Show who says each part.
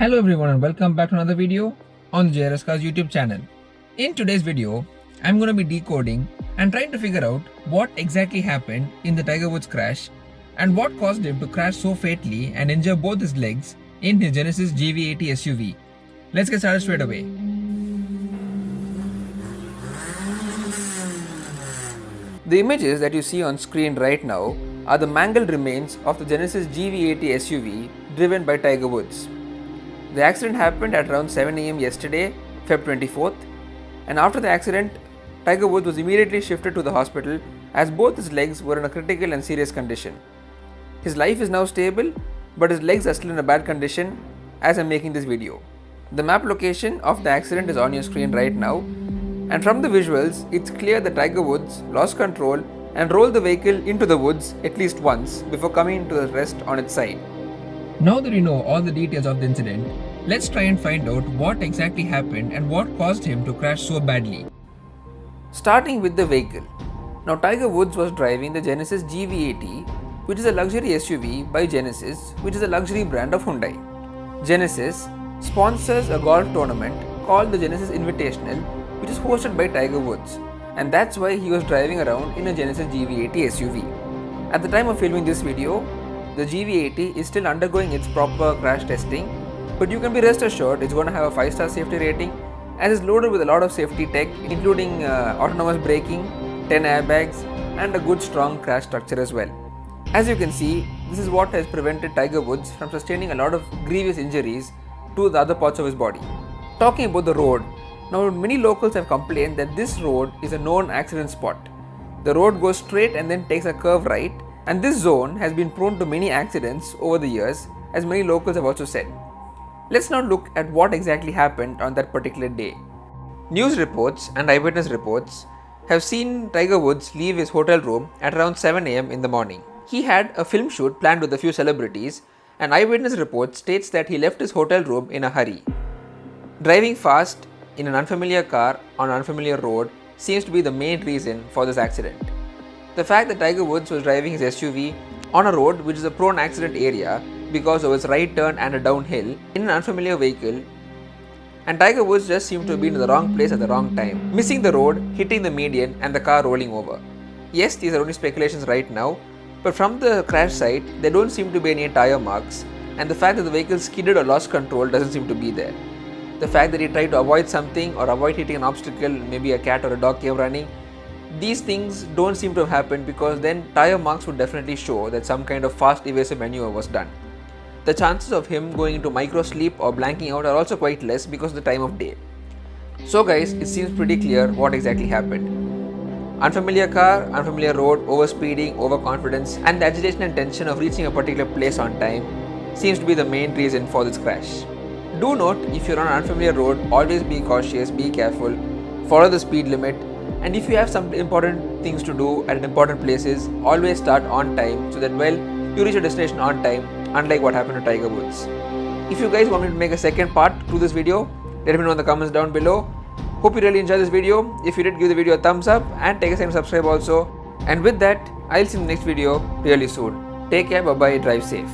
Speaker 1: Hello everyone and welcome back to another video on the JRS Cars YouTube channel. In today's video, I'm going to be decoding and trying to figure out what exactly happened in the Tiger Woods crash and what caused him to crash so fatally and injure both his legs in his Genesis GV80 SUV. Let's get started straight away. The images that you see on screen right now are the mangled remains of the Genesis GV80 SUV driven by Tiger Woods. The accident happened at around 7 am yesterday, Feb 24th, and after the accident, Tiger Woods was immediately shifted to the hospital as both his legs were in a critical and serious condition. His life is now stable, but his legs are still in a bad condition as I'm making this video. The map location of the accident is on your screen right now, and from the visuals, it's clear that Tiger Woods lost control and rolled the vehicle into the woods at least once before coming to rest on its side. Now that we know all the details of the incident, let's try and find out what exactly happened and what caused him to crash so badly. Starting with the vehicle. Now Tiger Woods was driving the Genesis GV80, which is a luxury SUV by Genesis, which is a luxury brand of Hyundai. Genesis sponsors a golf tournament called the Genesis Invitational, which is hosted by Tiger Woods, and that's why he was driving around in a Genesis GV80 SUV. At the time of filming this video, the GV80 is still undergoing its proper crash testing, but you can be rest assured it's going to have a 5-star safety rating as it's loaded with a lot of safety tech including autonomous braking, 10 airbags and a good strong crash structure as well. As you can see, this is what has prevented Tiger Woods from sustaining a lot of grievous injuries to the other parts of his body. Talking about the road, now many locals have complained that this road is a known accident spot. The road goes straight and then takes a curve right, and this zone has been prone to many accidents over the years, as many locals have also said. Let's now look at what exactly happened on that particular day. News reports and eyewitness reports have seen Tiger Woods leave his hotel room at around 7 am in the morning. He had a film shoot planned with a few celebrities, and eyewitness report states that he left his hotel room in a hurry. Driving fast in an unfamiliar car on an unfamiliar road seems to be the main reason for this accident. The fact that Tiger Woods was driving his SUV on a road which is a prone accident area because of its right turn and a downhill in an unfamiliar vehicle, and Tiger Woods just seemed to have been in the wrong place at the wrong time, missing the road, hitting the median and the car rolling over. Yes, these are only speculations right now, but from the crash site there don't seem to be any tire marks, and the fact that the vehicle skidded or lost control doesn't seem to be there. The fact that he tried to avoid something or avoid hitting an obstacle, maybe a cat or a dog came running, these things don't seem to have happened because then tire marks would definitely show that some kind of fast evasive maneuver was done. The chances of him going into micro sleep or blanking out are also quite less because of the time of day. So guys, it seems pretty clear what exactly happened. Unfamiliar car, unfamiliar road, overspeeding, overconfidence and the agitation and tension of reaching a particular place on time seems to be the main reason for this crash. Do note, if you're on an unfamiliar road, always be cautious, be careful, follow the speed limit, and if you have some important things to do at important places, always start on time so that you reach your destination on time, unlike what happened to Tiger Woods. If you guys want me to make a second part to this video, let me know in the comments down below. Hope you really enjoyed this video. If you did, give the video a thumbs up and take a second to subscribe also. And with that, I'll see you in the next video really soon. Take care, bye bye, drive safe.